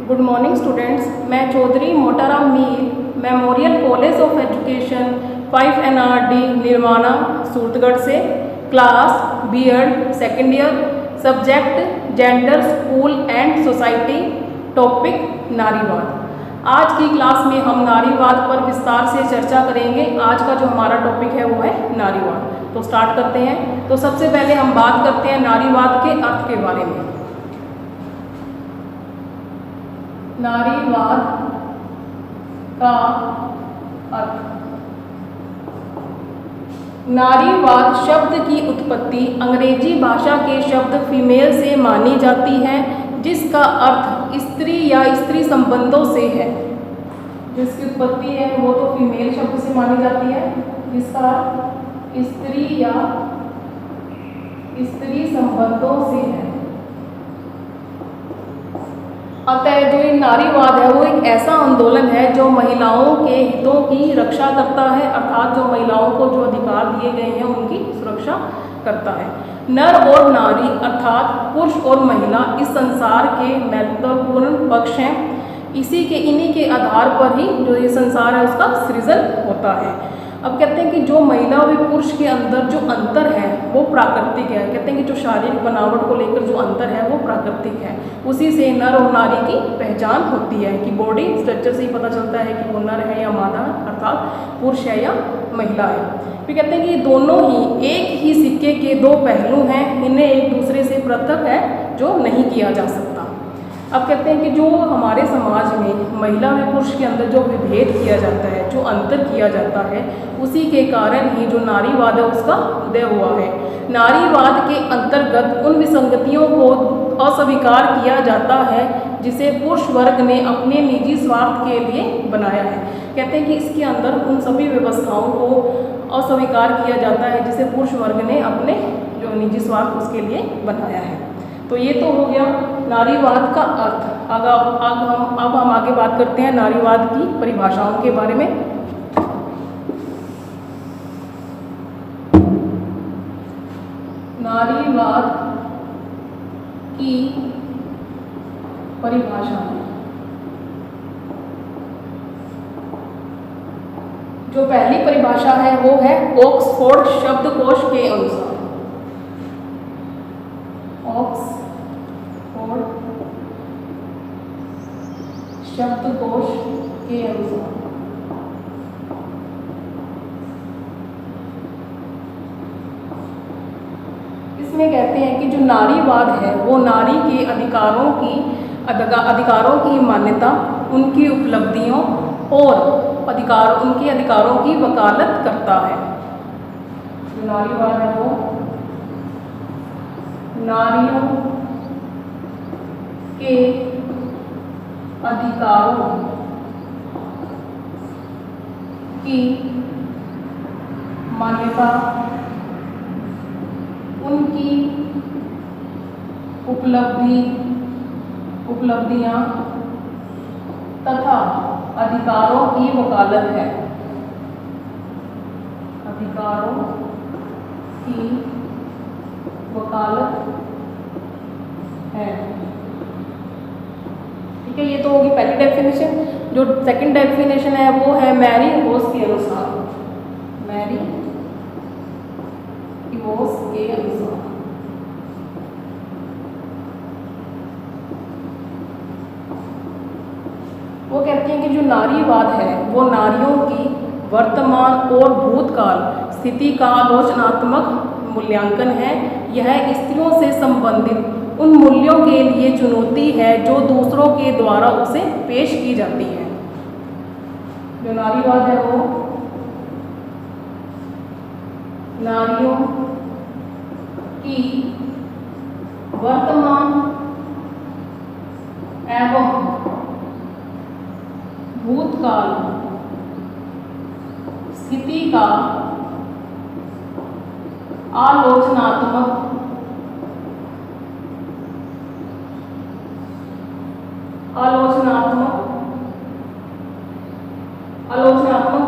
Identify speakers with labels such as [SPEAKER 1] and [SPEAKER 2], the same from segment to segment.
[SPEAKER 1] Good morning students. मैं Chaudhary Motaram Mir memorial college of education 5 NRD निर्माणा सूरतगढ़ से class B.Ed second year subject gender school and society topic नारीवाद। आज की क्लास में हम नारीवाद पर विस्तार से चर्चा करेंगे। आज का जो हमारा टॉपिक है वो है नारीवाद। तो स्टार्ट करते हैं। तो सबसे पहले हम बात करते हैं नारीवाद के अर्थ के बारे में। नारीवाद का अर्थ। नारीवाद शब्द की उत्पत्ति अंग्रेजी भाषा के शब्द फीमेल से मानी जाती है, जिसका अर्थ स्त्री या स्त्री संबंधों से है। जिसकी उत्पत्ति है वो तो फीमेल शब्द से मानी जाती है, जिसका अर्थ स्त्री या स्त्री संबंधों से है। अतः जो ये नारीवाद है वो एक ऐसा आंदोलन है जो महिलाओं के हितों की रक्षा करता है, अर्थात जो महिलाओं को जो अधिकार दिए गए हैं उनकी सुरक्षा करता है। नर और नारी अर्थात पुरुष और महिला इस संसार के महत्वपूर्ण पक्ष हैं। इन्हीं के आधार पर ही जो ये संसार है उसका सृजन होता है। अब कहते हैं कि जो महिला और पुरुष के अंदर जो अंतर है वो प्राकृतिक है। कहते हैं कि जो शारीरिक बनावट को लेकर जो अंतर है वो प्राकृतिक है। उसी से नर और नारी की पहचान होती है कि बॉडी स्ट्रक्चर से ही पता चलता है कि वो नर है या मादा अर्थात पुरुष है या महिला है। फिर कहते हैं कि दोनों ही एक ही सिक्के के दो पहलू हैं, इन्हें एक दूसरे से पृथक है जो नहीं किया जा सकता। अब कहते हैं कि जो हमारे समाज में महिला और पुरुष के अंदर जो विभेद किया जाता है, जो अंतर किया जाता है, उसी के कारण ही जो नारीवाद है उसका उदय हुआ है। नारीवाद के अंतर्गत उन विसंगतियों को अस्वीकार किया जाता है जिसे पुरुष वर्ग ने अपने निजी स्वार्थ के लिए बनाया है। कहते हैं कि इसके अंदर उन सभी व्यवस्थाओं को अस्वीकार किया जाता है जिसे पुरुष वर्ग ने अपने जो निजी स्वार्थ उसके लिए बनाया है। तो ये तो हो गया नारीवाद का अर्थ। अब हम आगे बात करते हैं नारीवाद की परिभाषाओं के बारे में। नारीवाद की परिभाषा जो पहली परिभाषा है वो है ऑक्सफोर्ड शब्दकोश के अनुसार। ऑक्सफोर्ड शब्दकोश के अनुसार इसमें कहते हैं कि जो नारीवाद है वो नारी के अधिकारों की मान्यता, उनकी उपलब्धियों और उनके अधिकारों की वकालत करता है। जो नारीवाद है वो नारियों के अधिकारों की मान्यता, उनकी उपलब्धियां तथा अधिकारों की वकालत है। अधिकारों की वकालत है। ठीक है, ये तो होगी पहली डेफिनेशन। जो सेकंड डेफिनेशन है वो है मैरी होस के अनुसार। मैरी होस के अनुसार वो कहते हैं कि जो नारीवाद है वो नारियों की वर्तमान और भूतकाल स्थिति का आलोचनात्मक मूल्यांकन है। यह स्त्रियों से संबंधित उन मूल्यों के लिए चुनौती है जो दूसरों के द्वारा उसे पेश की जाती है। जो नारीवाद है वो नारियों की वर्तमान एवं भूतकाल स्थिति का आलोचनात्मक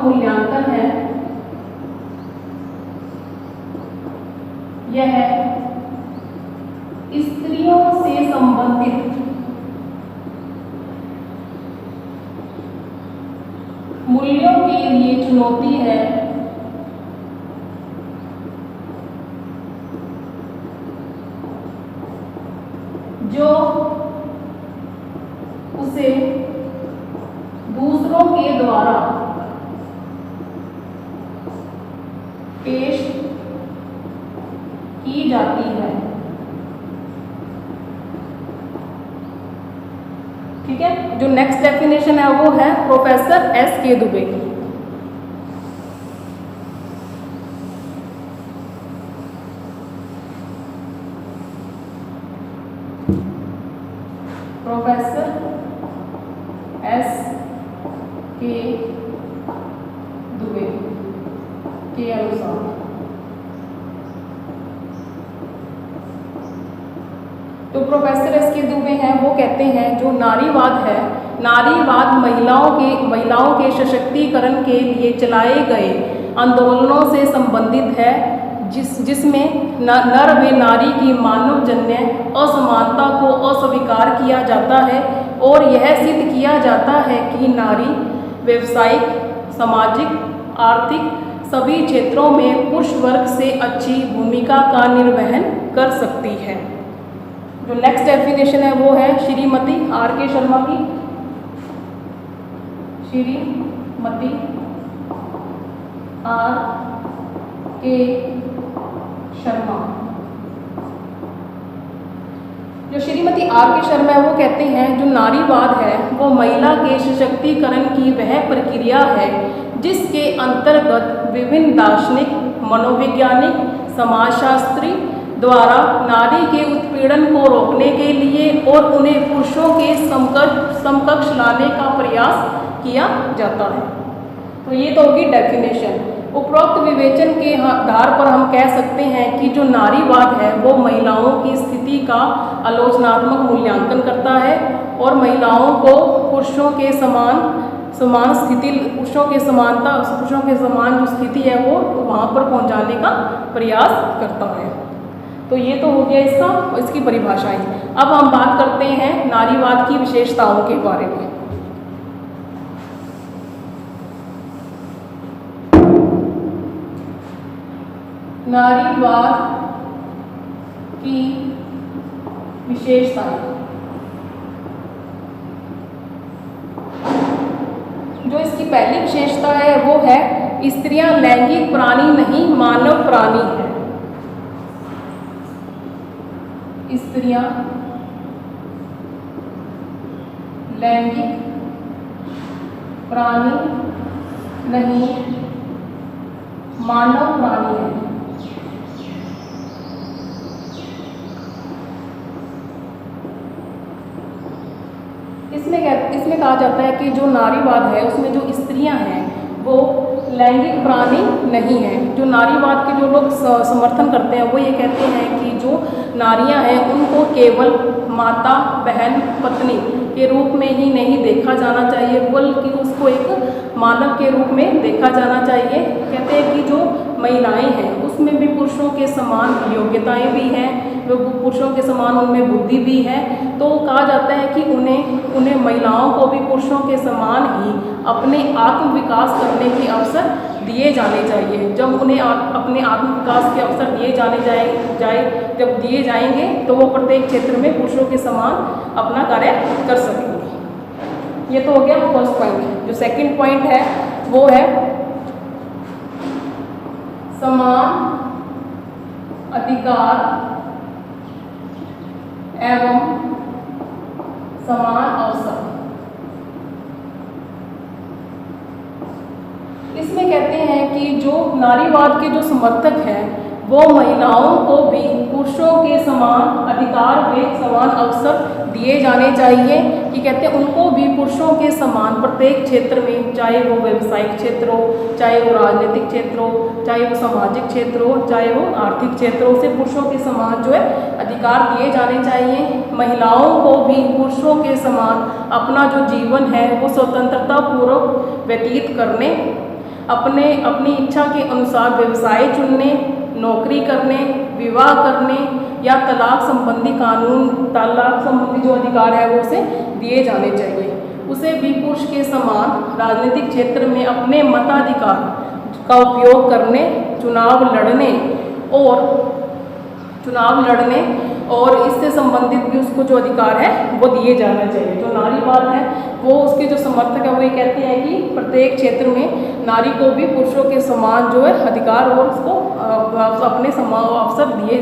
[SPEAKER 1] मूल्यांकन है। यह स्त्रियों से संबंधित के लिए चुनौती है जो उसे दूसरों के द्वारा पेश की जाती है। ठीक है, जो नेक्स्ट डेफिनेशन है वो है प्रोफेसर S.K. दुबे की। Professor S.K. दुबे के अनुसार तो प्रोफेसर S.K. दुबे हैं, वो कहते हैं जो नारीवाद है, नारीवाद महिलाओं के सशक्तिकरण के लिए चलाए गए आंदोलनों से संबंधित है, जिसमें नर व नारी की मानवजन्य असमानता को अस्वीकार किया जाता है और यह सिद्ध किया जाता है कि नारी व्यवसायिक, सामाजिक, आर्थिक सभी क्षेत्रों में पुरुष वर्ग से अच्छी भूमिका का निर्वहन कर सकती है। जो नेक्स्ट डेफिनेशन है वो है श्रीमती R.K. शर्मा की। श्रीमती R.K. शर्मा, जो श्रीमती R.K. शर्मा है वो कहते हैं जो नारीवाद है वो महिला के सशक्तिकरण की वह प्रक्रिया है जिसके अंतर्गत विभिन्न दार्शनिक, मनोवैज्ञानिक, समाजशास्त्री द्वारा नारी के उत्पीड़न को रोकने के लिए और उन्हें पुरुषों के समकक्ष लाने का प्रयास किया जाता है। तो ये तो होगी डेफिनेशन। उपरोक्त विवेचन के आधार पर हम कह सकते हैं कि जो नारीवाद है वो महिलाओं की स्थिति का आलोचनात्मक मूल्यांकन करता है और महिलाओं को पुरुषों के समान स्थिति, पुरुषों के समान जो स्थिति है वो वहाँ पर पहुँचाने का प्रयास करता है। तो ये तो हो गया इसकी परिभाषाएं। अब हम बात करते हैं नारीवाद की विशेषताओं के बारे में। नारीवाद की विशेषताएं, जो इसकी पहली विशेषता है वो है स्त्रियां लैंगिक प्राणी नहीं मानव प्राणी है। स्त्रियां लैंगिक प्राणी नहीं मानव प्राणी है। इसमें कहा जाता है कि जो नारीवाद है उसमें जो स्त्रियां हैं वो लैंगिक प्राणी नहीं है। जो नारीवाद के जो लोग समर्थन करते हैं वो ये कहते हैं कि जो नारियां हैं उनको केवल माता, बहन, पत्नी के रूप में ही नहीं देखा जाना चाहिए बल्कि उसको एक मानव के रूप में देखा जाना चाहिए। कहते हैं कि जो महिलाएं हैं उसमें भी पुरुषों के समान योग्यताएं भी हैं, वो पुरुषों के समान उनमें बुद्धि भी है। तो कहा जाता है कि उन्हें महिलाओं को भी पुरुषों के समान ही अपने आत्म विकास करने के अवसर दिए जाने चाहिए। जब उन्हें अपने आत्म विकास के अवसर जब दिए जाएंगे तो वो प्रत्येक क्षेत्र में पुरुषों के समान अपना कार्य कर सकेंगे। ये तो हो गया फर्स्ट पॉइंट। जो सेकंड पॉइंट है वो है समान अधिकार एवं समान अवसर। इसमें कहते हैं कि जो नारीवाद के जो समर्थक हैं वो महिलाओं को भी पुरुषों के समान अधिकार व समान अवसर दिए जाने चाहिए। कि कहते हैं उनको भी पुरुषों के समान प्रत्येक क्षेत्र में, चाहे वो व्यवसायिक क्षेत्र हो, चाहे वो राजनीतिक क्षेत्र हो, चाहे वो सामाजिक क्षेत्र हो, चाहे वो आर्थिक क्षेत्र हो, से पुरुषों के समान जो है अधिकार दिए जाने चाहिए। महिलाओं को भी पुरुषों के समान अपना जो जीवन है वो स्वतंत्रता पूर्वक व्यतीत करने, अपनी इच्छा के अनुसार व्यवसाय चुनने, नौकरी करने, विवाह करने या तलाक संबंधी जो अधिकार है वो उसे दिए जाने चाहिए। उसे भी पुरुष के समान राजनीतिक क्षेत्र में अपने मताधिकार का उपयोग करने, चुनाव लड़ने और इससे संबंधित भी उसको जो अधिकार है वो दिए जाना चाहिए। जो नारीवाद है वो उसके जो समर्थक है वो ये कहते हैं कि प्रत्येक क्षेत्र में नारी को भी पुरुषों के समान जो है अधिकार और उसको अपने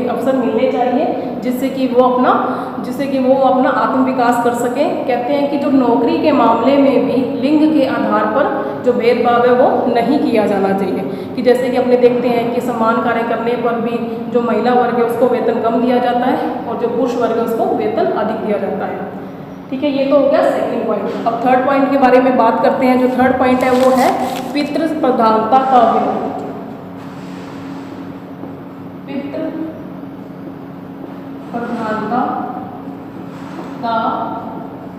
[SPEAKER 1] अवसर मिलने चाहिए, जिससे कि वो अपना आत्म विकास कर सकें। कहते हैं कि जो नौकरी के मामले में भी लिंग के आधार पर जो भेदभाव है वो नहीं किया जाना चाहिए, कि जैसे कि अपने देखते हैं कि समान कार्य करने पर भी जो महिला वर्ग है उसको वेतन कम दिया जाता है और जो पुरुष वर्ग है उसको वेतन अधिक दिया जाता है। ठीक है, ये तो हो गया सेकंड पॉइंट। अब थर्ड पॉइंट के बारे में बात करते हैं। जो थर्ड पॉइंट है वो है पितृ प्रधानता का विरोध। पितृ प्रधानता का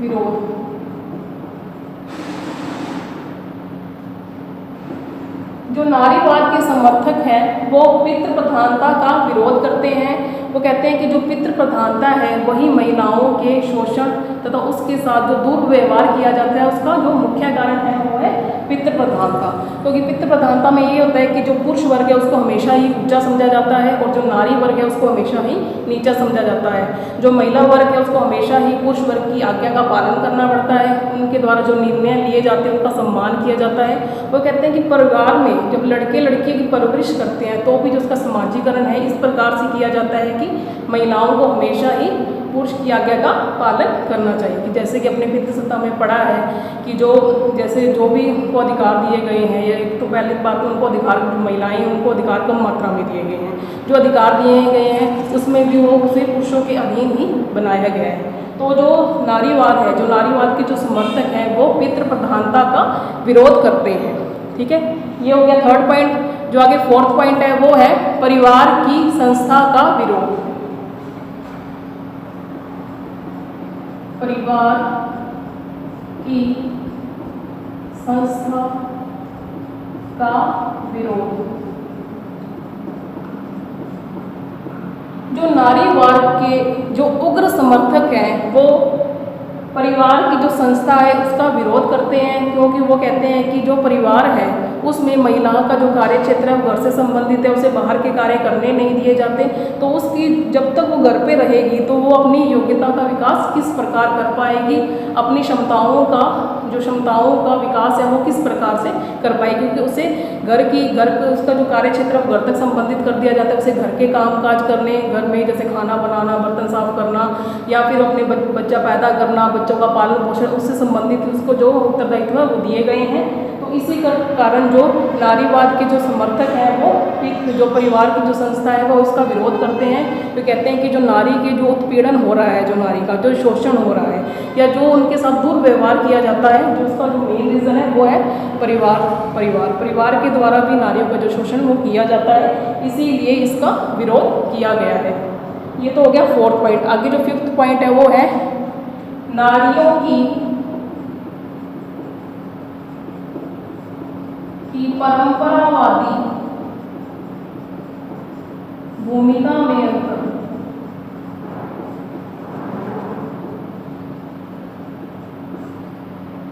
[SPEAKER 1] विरोध। जो नारीवाद के समर्थक हैं वो पितृ प्रधानता का विरोध करते हैं। वो कहते हैं कि जो पितृ प्रधानता है वही महिलाओं के शोषण तथा उसके साथ जो दुर्व्यवहार किया जाता है उसका जो मुख्य कारण है वो है पितृ प्रधानता। क्योंकि पितृ प्रधानता में ये होता है कि जो पुरुष वर्ग है उसको हमेशा ही ऊंचा समझा जाता है और जो नारी वर्ग है उसको हमेशा ही नीचा समझा जाता है। जो महिला वर्ग है उसको हमेशा ही पुरुष वर्ग की आज्ञा का पालन करना पड़ता है, उनके द्वारा जो निर्णय लिए जाते हैं उनका सम्मान किया जाता है। वो कहते हैं कि परिवार में जब लड़के लड़की की परवरिश करते हैं तो भी जो उसका समाजीकरण है इस प्रकार से किया जाता है कि महिलाओं को हमेशा ही पुरुष की आज्ञा का पालन करना चाहिए। कि जैसे कि अपने पितृसत्ता में पढ़ा है कि जो भी उनको अधिकार दिए गए हैं, या एक तो पहले बात तो उनको अधिकार, जो महिलाएं हैं उनको अधिकार कम मात्रा में दिए गए हैं, जो अधिकार दिए गए हैं उसमें भी वो उसे पुरुषों के अधीन ही बनाया गया है। तो जो नारीवाद है, जो नारीवाद के जो समर्थक हैं वो पितृ प्रधानता का विरोध करते हैं। ठीक है, ये हो गया थर्ड पॉइंट। जो आगे फोर्थ पॉइंट है वो है परिवार की संस्था का विरोध। परिवार की संस्था का विरोध। जो नारीवाद के जो उग्र समर्थक हैं वो परिवार की जो संस्था है उसका विरोध करते हैं, क्योंकि वो कहते हैं कि जो परिवार है उसमें महिलाओं का जो कार्य क्षेत्र है वो घर से संबंधित है, उसे बाहर के कार्य करने नहीं दिए जाते। तो उसकी जब तक वो घर पे रहेगी तो वो अपनी योग्यता का विकास किस प्रकार कर पाएगी, अपनी क्षमताओं का विकास है वो किस प्रकार से कर पाएगी, क्योंकि उसे उसका जो कार्य क्षेत्र है घर तक संबंधित कर दिया जाता है। उसे घर के काम काज करने, घर में जैसे खाना बनाना, बर्तन साफ करना या फिर अपने बच्चा पैदा करना, बच्चों का पालन पोषण, उससे संबंधित उसको जो उत्तरदायित्व है वो दिए गए हैं। तो इसी कारण जो नारीवाद के जो समर्थक हैं वो जो परिवार की जो संस्था है वो इसका विरोध करते हैं। तो कहते हैं कि जो नारी के जो उत्पीड़न हो रहा है, जो नारी का जो शोषण हो रहा है या जो उनके साथ दुर्व्यवहार किया जाता है, जो उसका जो मेन रीज़न है वो है परिवार के द्वारा भी नारियों का जो शोषण वो किया जाता है, इसीलिए इसका विरोध किया गया है। ये तो हो गया फोर्थ पॉइंट। आगे जो फिफ्थ पॉइंट है वो है नारियों की परंपरावादी भूमिका में अंतर।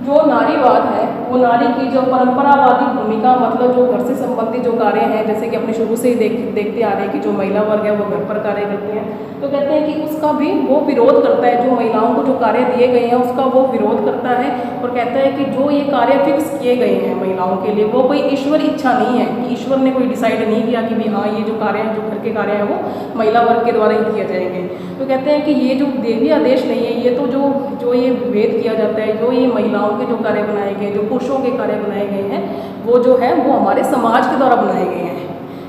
[SPEAKER 1] जो नारीवाद है वो नारी की जो परंपरावादी भूमिका, मतलब जो घर से संबंधित जो कार्य हैं, जैसे कि अपने शुरू से ही देखते आ रहे हैं कि जो महिला वर्ग है वो घर पर कार्य करते हैं, तो कहते हैं कि उसका भी वो विरोध करता है। जो महिलाओं को जो कार्य दिए गए हैं उसका वो विरोध करता है और कहता है कि जो ये कार्य फिक्स किए गए हैं महिलाओं के लिए वो कोई ईश्वर इच्छा नहीं है, कि ईश्वर ने कोई डिसाइड नहीं किया कि भी हाँ ये जो कार्य हैं, जो घर के कार्य हैं वो महिला वर्ग के द्वारा ही किए जाएंगे। तो कहते हैं कि ये जो देवी आदेश नहीं है, ये तो जो ये भेद किया जाता है, जो ये महिलाओं के जो कार्य बनाए गए, जो पुरुषों के कार्य बनाए गए हैं, वो जो है वो हमारे समाज के द्वारा बनाए गए हैं।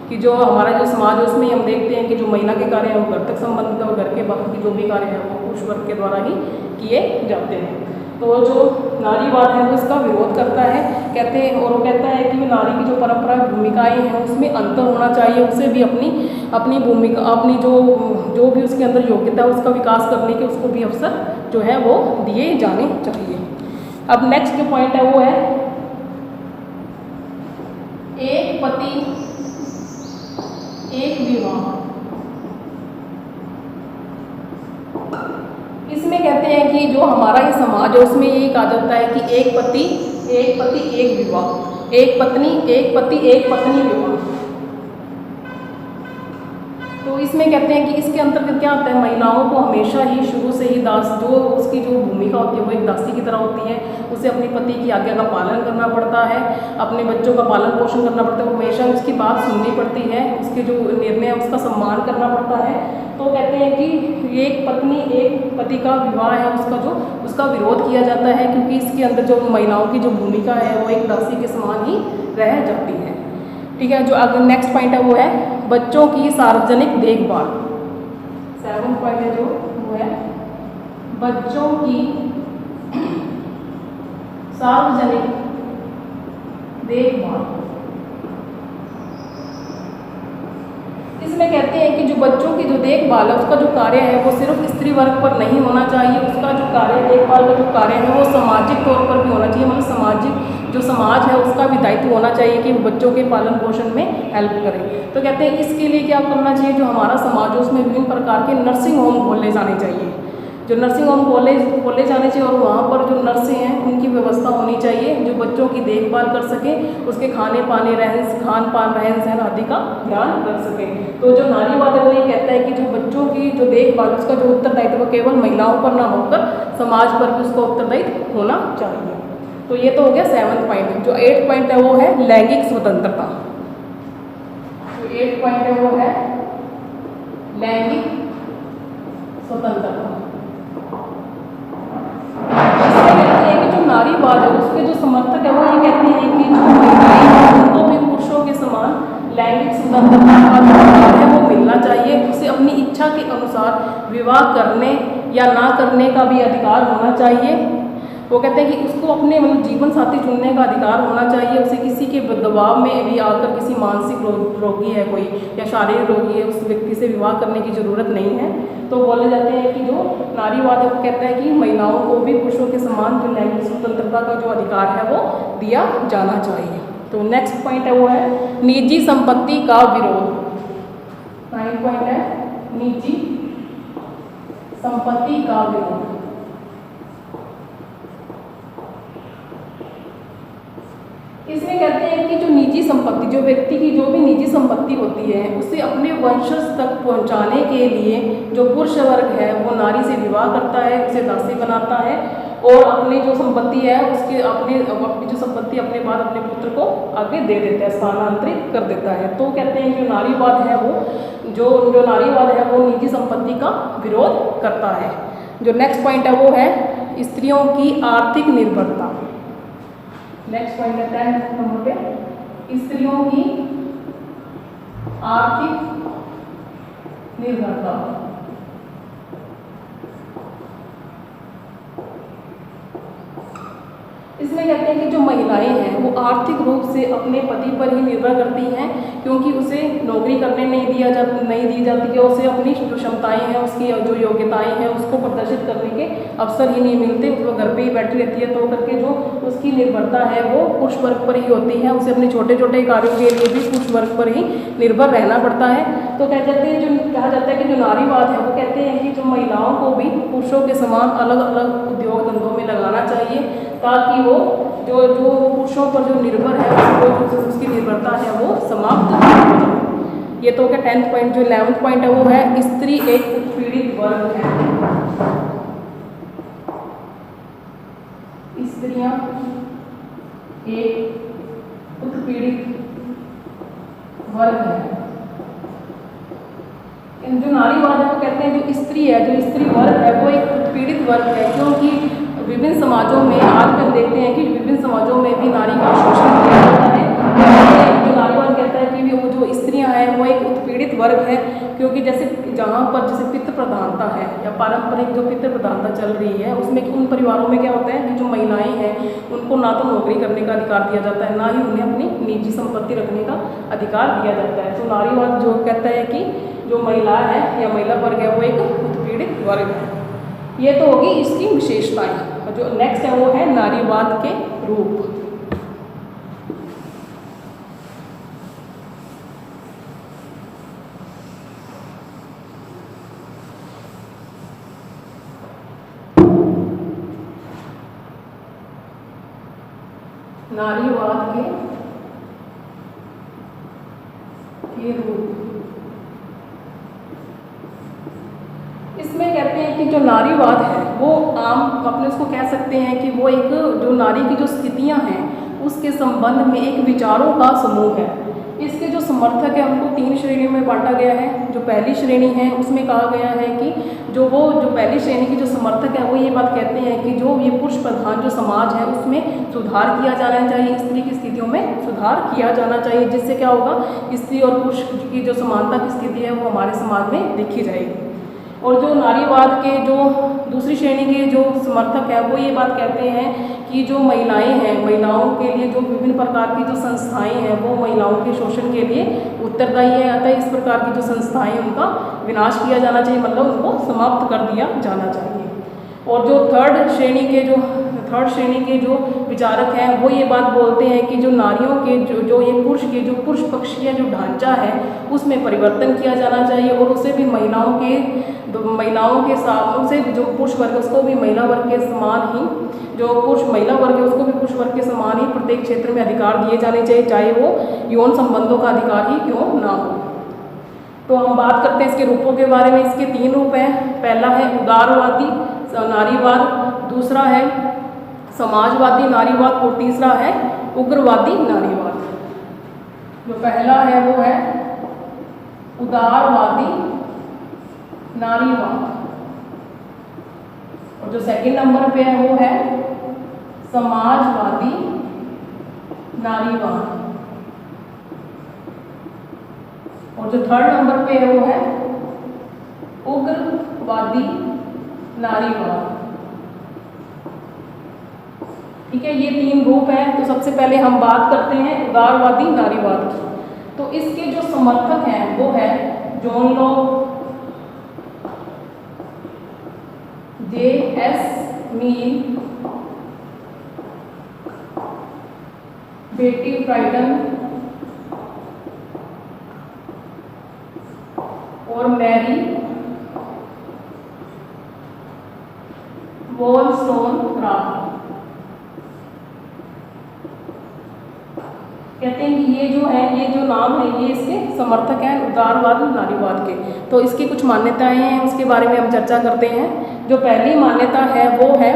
[SPEAKER 1] कि जो हमारा जो समाज है उसमें हम देखते हैं कि जो महिला के कार्य हैं वो घर तक संबंधित है और घर के बाहर की जो भी कार्य हैं वो पुरुष वर्ग के द्वारा ही किए जाते हैं। तो जो नारीवाद है वो इसका विरोध करता है, कहते हैं, और वो कहता है कि नारी की जो परंपरा भूमिकाएं हैं उसमें अंतर होना चाहिए, उसे भी अपनी भूमिका, अपनी जो भी उसके अंदर योग्यता है उसका विकास करने के उसको भी अवसर जो है वो दिए जाने चाहिए। अब नेक्स्ट जो पॉइंट है वो है एक पति एक विवाह। इसमें कहते हैं कि जो हमारा ये समाज है उसमें ये कहा जाता है कि एक पति एक विवाह, एक पत्नी एक पति एक पत्नी विवाह। तो इसमें कहते हैं कि इसके अंतर्गत क्या होता है, महिलाओं को हमेशा ही शुरू से ही दास, जो उसकी जो भूमिका होती है वो एक दासी की तरह होती है। उसे अपने पति की आज्ञा का पालन करना पड़ता है, अपने बच्चों का पालन पोषण करना पड़ता है, हमेशा उसकी बात सुननी पड़ती है, उसके जो निर्णय है उसका सम्मान करना पड़ता है। तो कहते हैं कि एक पत्नी एक पति का विवाह है उसका विरोध किया जाता है, क्योंकि इसके अंदर जो महिलाओं की जो भूमिका है वो एक दासी के समान ही रह जाती है। ठीक है, जो अगर नेक्स्ट पॉइंट है वो है बच्चों की सार्वजनिक देखभाल। 7 पॉइंट है जो वो है बच्चों की सार्वजनिक देखभाल। इसमें कहते हैं कि जो बच्चों की जो देखभाल है उसका जो कार्य है वो सिर्फ स्त्री वर्ग पर नहीं होना चाहिए, उसका जो कार्य देखभाल का जो कार्य है वो सामाजिक तौर पर भी होना चाहिए, मतलब सामाजिक जो समाज है उसका भी दायित्व होना चाहिए कि बच्चों के पालन पोषण में हेल्प करें। तो कहते हैं इसके लिए क्या करना चाहिए, जो हमारा समाज है उसमें विभिन्न प्रकार के नर्सिंग होम खोले जाने चाहिए, जो नर्सिंग होम खोले जाने चाहिए और वहाँ पर जो नर्सें हैं उनकी व्यवस्था होनी चाहिए जो बच्चों की देखभाल कर सकें, उसके खाने पाने खान पान रहन सहन आदि का ध्यान रख सकें। तो जो नारीवाद है वो ये कहता है कि जो बच्चों की जो देखभाल उसका जो उत्तरदायित्व केवल महिलाओं पर ना होकर समाज पर भी उसका उत्तरदायित्व होना चाहिए। तो ये तो हो गया 7 पॉइंट। जो 8 पॉइंट है वो है लैंगिक स्वतंत्रता। जो 8 पॉइंट है वो है लैंगिक स्वतंत्रता। इसमें कहते हैं कि जो नारीवाद है उसके जो समर्थक है वो ये कहते हैं कि जो महिलाएं उनको भी पुरुषों के समान लैंगिक स्वतंत्रता का जो अधिकार है वो मिलना चाहिए, उसे अपनी इच्छा के अनुसार विवाह करने या ना करने का भी अधिकार होना चाहिए। वो कहते हैं कि उसको अपने मतलब जीवन साथी चुनने का अधिकार होना चाहिए, उसे किसी के दबाव में भी आकर किसी मानसिक रोगी है कोई या शारीरिक रोगी है उस व्यक्ति से विवाह करने की ज़रूरत नहीं है। तो बोले जाते हैं कि जो नारीवाद है वो कहता है कि महिलाओं को भी पुरुषों के समान जो लैंगिक स्वतंत्रता का जो अधिकार है वो दिया जाना चाहिए। तो नेक्स्ट पॉइंट है वो है निजी संपत्ति का विरोध। 9 पॉइंट है निजी संपत्ति का विरोध। इसमें कहते हैं कि जो निजी संपत्ति, जो व्यक्ति की जो भी निजी संपत्ति होती है उसे अपने वंशज तक पहुंचाने के लिए जो पुरुष वर्ग है वो नारी से विवाह करता है, उसे दासी बनाता है और अपनी जो संपत्ति है उसके अपनी जो संपत्ति अपने बाद अपने पुत्र को आगे दे देता है, स्थानांतरित कर देता है। तो कहते हैं जो नारीवाद है वो जो नारीवाद है वो निजी संपत्ति का विरोध करता है। जो नेक्स्ट पॉइंट है वो है स्त्रियों की आर्थिक निर्भरता। नेक्स्ट पॉइंट है 10 नंबर पे स्त्रियों की आर्थिक निर्भरता। इसमें कहते हैं कि जो महिलाएं हैं वो आर्थिक रूप से अपने पति पर ही निर्भर करती हैं, क्योंकि उसे नौकरी करने नहीं दी जाती है, उसे अपनी जो क्षमताएं हैं उसकी जो योग्यताएं हैं उसको प्रदर्शित करने के अवसर ही नहीं मिलते, वो घर पे ही बैठी रहती है। तो करके जो उसकी निर्भरता है वो पुरुष वर्ग पर ही होती है, उसे अपने छोटे छोटे कार्यों के लिए भी पुरुष वर्ग पर ही निर्भर रहना पड़ता है। तो कहा जाता है कि जो नारीवाद है वो कहते हैं कि जो महिलाओं को भी पुरुषों के समान अलग अलग उद्योग धंधों में लगाना चाहिए, ताकि वो जो पुरुषों पर जो निर्भर है उसको जो उसकी निर्भरता है वो समाप्त हो जाए। ये तो क्या 10th पॉइंट। जो 11th पॉइंट है वो है स्त्री एक उत्पीड़ित वर्ग है। स्त्रियां एक उत्पीड़ित वर्ग है। जो नारीवाद है वो कहते हैं जो स्त्री है, जो स्त्री वर्ग है वो एक उत्पीड़ित वर्ग है, क्योंकि विभिन्न समाजों में आज हम देखते हैं कि विभिन्न समाजों में भी नारी का शोषण किया जाता है। जो नारीवाद कहता है कि वो जो स्त्रियां हैं वो एक उत्पीड़ित वर्ग है, क्योंकि जैसे जहाँ पर जैसे पितृ प्रधानता है या पारंपरिक जो पितृ प्रधानता चल रही है उसमें उन परिवारों में क्या होता है कि जो महिलाएं हैं उनको ना तो नौकरी करने का अधिकार दिया जाता है, ना ही उन्हें अपनी निजी संपत्ति रखने का अधिकार दिया जाता है। तो नारीवाद जो कहता है कि जो महिला है या महिला वर्ग है वो एक उत्पीड़ित वर्ग है। ये तो होगी इसकी विशेषताएं। जो नेक्स्ट है वो है नारीवाद के रूप। नारीवाद के रूप। इसमें कहते हैं कि जो नारीवाद है वो आम अपने उसको कह सकते हैं कि वो एक जो नारी की जो स्थितियां हैं उसके संबंध में एक विचारों का समूह है। इसके जो समर्थक है उनको 3 श्रेणियों में बांटा गया है। जो पहली श्रेणी है उसमें कहा गया है कि जो पहली श्रेणी की जो समर्थक है वो ये बात कहते हैं कि जो ये पुरुष प्रधान जो समाज है उसमें सुधार किया जाना चाहिए, स्त्री की स्थितियों में सुधार किया जाना चाहिए, जिससे क्या होगा, स्त्री और पुरुष की जो समानता की स्थिति है वो हमारे समाज में देखी जाएगी। और जो नारीवाद के जो दूसरी श्रेणी के जो समर्थक है वो ये बात कहते हैं कि जो महिलाएं हैं, महिलाओं के लिए जो विभिन्न प्रकार की जो संस्थाएं हैं वो महिलाओं के शोषण के लिए उत्तरदायी है, अतः इस प्रकार की जो संस्थाएं उनका विनाश किया जाना चाहिए, मतलब उनको समाप्त कर दिया जाना चाहिए। और जो थर्ड श्रेणी के जो विचारक हैं वो ये बात बोलते हैं कि जो नारियों के जो ये पुरुष पक्षीय जो ढांचा है उसमें परिवर्तन किया जाना चाहिए और उसे भी महिलाओं के साथ उसे जो पुरुष वर्ग है उसको भी महिला वर्ग के समान ही, जो महिला वर्ग है उसको भी पुरुष वर्ग के समान ही प्रत्येक क्षेत्र में अधिकार दिए जाने चाहिए, चाहे वो यौन संबंधों का अधिकार ही क्यों ना हो। तो हम बात करते हैं इसके रूपों के बारे में। इसके 3 रूप हैं। पहला है उदारवादी नारीवाद, दूसरा है समाजवादी नारीवाद और तीसरा है उग्रवादी नारीवाद। जो पहला है वो है उदारवादी नारीवाद और जो सेकंड नंबर पे है वो है समाजवादी नारीवाद और जो थर्ड नंबर पे है वो है उग्रवादी नारीवाद। ठीक है, ये 3 रूप हैं। तो सबसे पहले हम बात करते हैं उदारवादी नारीवाद की। तो इसके जो समर्थक हैं वो है जॉन लॉक, J.S. मील, बेटी फ्राइडन और मैरी वॉलस्टोनक्राफ्ट। कहते हैं कि ये जो नाम है ये इसके समर्थक हैं उदारवाद नारीवाद के। तो इसकी कुछ मान्यताएं हैं, उसके बारे में हम चर्चा करते हैं। जो पहली मान्यता है वो है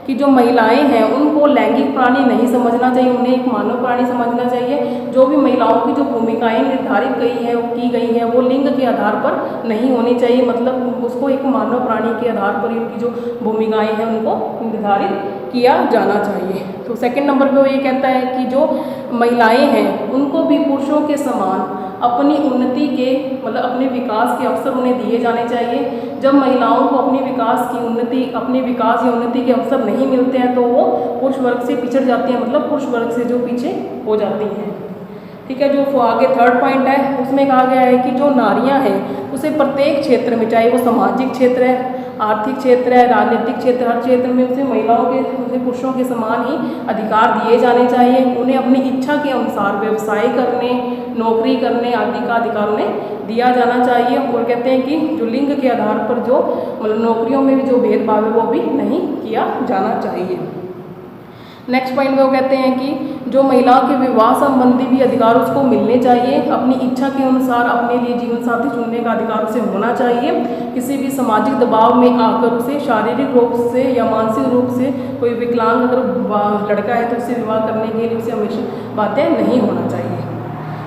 [SPEAKER 1] कि जो महिलाएं हैं उनको लैंगिक प्राणी नहीं समझना चाहिए, उन्हें एक मानव प्राणी समझना चाहिए। जो भी महिलाओं की जो भूमिकाएं निर्धारित की गई हैं वो लिंग के आधार पर नहीं होनी चाहिए, मतलब उसको एक मानव प्राणी के आधार पर उनकी जो भूमिकाएं हैं उनको निर्धारित किया जाना चाहिए। तो सेकंड नंबर पे वो ये कहता है कि जो महिलाएं हैं उनको भी पुरुषों के समान अपनी उन्नति के मतलब अपने विकास के अवसर उन्हें दिए जाने चाहिए। जब महिलाओं को अपने विकास या उन्नति के अवसर नहीं मिलते हैं तो वो पुरुष वर्ग से पिछड़ जाती हैं, मतलब पुरुष वर्ग से जो पीछे हो जाती हैं। ठीक है, जो आगे थर्ड पॉइंट है उसमें कहा गया है कि जो नारियां हैं उसे प्रत्येक क्षेत्र में, चाहे वो सामाजिक क्षेत्र है, आर्थिक क्षेत्र है, राजनीतिक क्षेत्र, हर क्षेत्र में उसे उसे पुरुषों के समान ही अधिकार दिए जाने चाहिए। उन्हें अपनी इच्छा के अनुसार व्यवसाय करने, नौकरी करने आदि का अधिकार उन्हें दिया जाना चाहिए। और कहते हैं कि जो लिंग के आधार पर जो मतलब नौकरियों में भी जो भेदभाव है वो भी नहीं किया जाना चाहिए। नेक्स्ट पॉइंट में वो कहते हैं कि जो महिलाओं के विवाह संबंधी भी अधिकार उसको मिलने चाहिए। अपनी इच्छा के अनुसार अपने लिए जीवन साथी चुनने का अधिकार उसे होना चाहिए। किसी भी सामाजिक दबाव में आकर उसे शारीरिक रूप से या मानसिक रूप से कोई विकलांग अगर लड़का है तो उसे विवाह करने के लिए उसे हमेशा बाध्य नहीं होना चाहिए।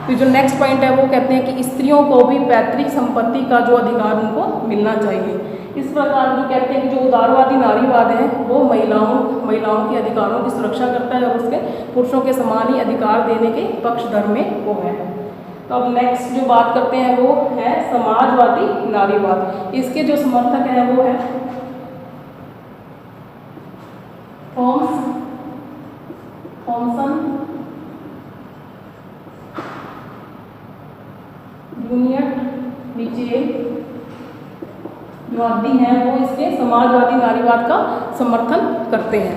[SPEAKER 1] फिर जो नेक्स्ट पॉइंट है वो कहते हैं कि स्त्रियों को भी पैतृक संपत्ति का जो अधिकार उनको मिलना चाहिए। इस प्रकार जो कहते हैं कि जो उदारवादी नारीवाद है वो महिलाओं के अधिकारों की सुरक्षा करता है और उसके पुरुषों के समान ही अधिकार देने के पक्षधर में वो है। तो अब नेक्स्ट जो बात करते हैं वो है समाजवादी नारीवाद। इसके जो समर्थक हैं वो है थॉमसन, जूनियट, मिचेल जो आदि हैं वो इसके समाजवादी नारीवाद का समर्थन करते हैं।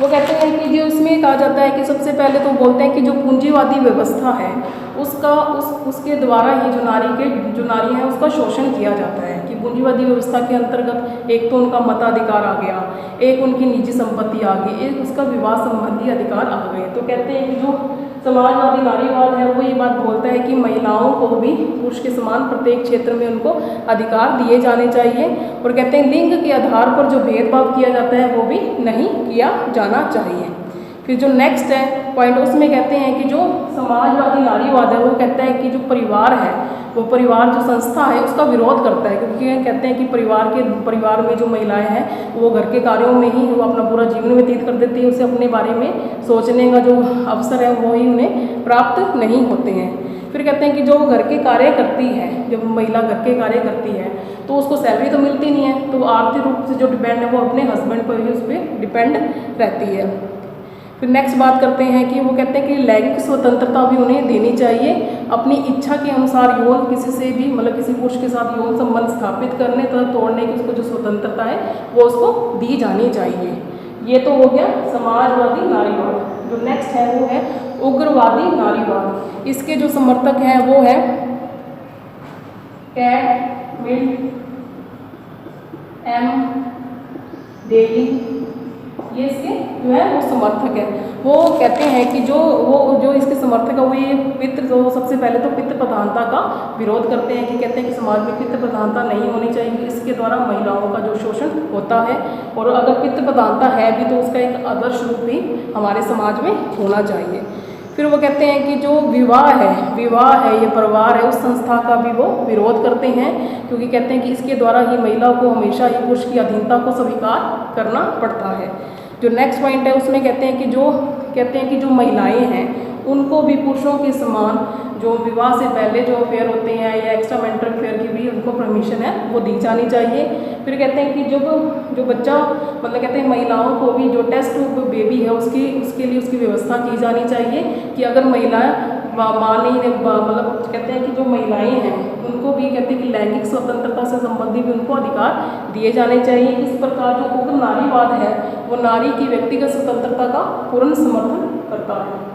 [SPEAKER 1] वो कहते हैं कि जो इसमें कहा जाता है कि सबसे पहले तो बोलते हैं कि जो पूंजीवादी व्यवस्था है उसके द्वारा ही जो नारी है उसका शोषण किया जाता है, कि कि पूंजीवादी व्यवस्था के अंतर्गत एक तो उनका मताधिकार आ गया, एक उनकी निजी संपत्ति आ गई, एक उसका विवाह संबंधी अधिकार आ गए। तो कहते हैं कि जो समाजवादी नारीवाद है वो ये बात बोलता है कि महिलाओं को भी पुरुष के समान प्रत्येक क्षेत्र में उनको अधिकार दिए जाने चाहिए, और कहते हैं लिंग के आधार पर जो भेदभाव किया जाता है वो भी नहीं किया जाना चाहिए। फिर जो नेक्स्ट है पॉइंट, उसमें कहते हैं कि जो समाजवादी नारीवाद है वो कहता है कि जो परिवार है वो परिवार जो संस्था है उसका विरोध करता है, क्योंकि कहते हैं कि परिवार में जो महिलाएं हैं वो घर के कार्यों में ही वो अपना पूरा जीवन व्यतीत कर देती है, उसे अपने बारे में सोचने का जो अवसर है वो ही उन्हें प्राप्त नहीं होते हैं। फिर कहते हैं कि जो घर के कार्य करती है, जब महिला घर के कार्य करती है तो उसको सैलरी तो मिलती नहीं है, तो वो आर्थिक रूप से जो डिपेंड है वो अपने हस्बैंड पर ही उस पर डिपेंड रहती है। फिर नेक्स्ट बात करते हैं कि वो कहते हैं कि लैंगिक स्वतंत्रता भी उन्हें देनी चाहिए, अपनी इच्छा के अनुसार यौन किसी से भी मतलब किसी पुरुष के साथ यौन संबंध स्थापित करने तथा तोड़ने की उसको जो स्वतंत्रता है वो उसको दी जानी चाहिए। ये तो हो गया समाजवादी नारीवाद। जो नेक्स्ट है वो है उग्रवादी नारीवाद। इसके जो समर्थक हैं वो है कैट मिल एम डेली, ये इसके जो है वो समर्थक है। वो कहते हैं कि जो इसके समर्थक है वो ये सबसे पहले तो पितृ प्रधानता का विरोध करते हैं, कि कहते हैं कि समाज में पितृ प्रधानता नहीं होनी चाहिए, इसके द्वारा महिलाओं का जो शोषण होता है, और अगर पितृ प्रधानता है भी तो उसका एक आदर्श रूप भी हमारे समाज में होना चाहिए। फिर वो कहते हैं कि जो विवाह है ये परिवार है उस संस्था का भी वो विरोध करते हैं, क्योंकि कहते हैं कि इसके द्वारा ही महिला को हमेशा ही पुरुष की अधीनता को स्वीकार करना पड़ता है। जो नेक्स्ट पॉइंट है उसमें कहते हैं कि जो महिलाएं हैं उनको भी पुरुषों के समान जो विवाह से पहले जो अफेयर होते हैं या एक्स्ट्रा मैरिटल अफेयर की भी उनको परमिशन है वो दी जानी चाहिए। फिर कहते हैं कि जो बच्चा मतलब कहते हैं महिलाओं को भी जो टेस्ट बेबी है उसके लिए उसकी व्यवस्था की जानी चाहिए, कि अगर महिलाएं माँ नहीं मतलब कहते हैं कि जो महिलाएं हैं उनको भी कहते हैं कि लैंगिक स्वतंत्रता से संबंधित भी उनको अधिकार दिए जाने चाहिए। इस प्रकार जो उग्र नारीवाद है वो नारी की व्यक्तिगत स्वतंत्रता का पूर्ण समर्थन करता है।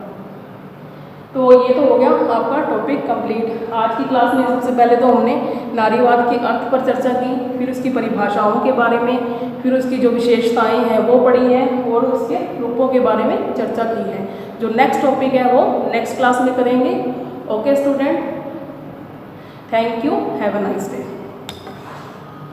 [SPEAKER 1] तो ये तो हो गया आपका टॉपिक कंप्लीट। आज की क्लास में सबसे पहले तो हमने नारीवाद के अर्थ पर चर्चा की, फिर उसकी परिभाषाओं के बारे में, फिर उसकी जो विशेषताएं हैं वो पढ़ी हैं, और उसके रूपों के बारे में चर्चा की है। जो नेक्स्ट टॉपिक है वो नेक्स्ट क्लास में करेंगे। Okay student, thank you, have a nice day.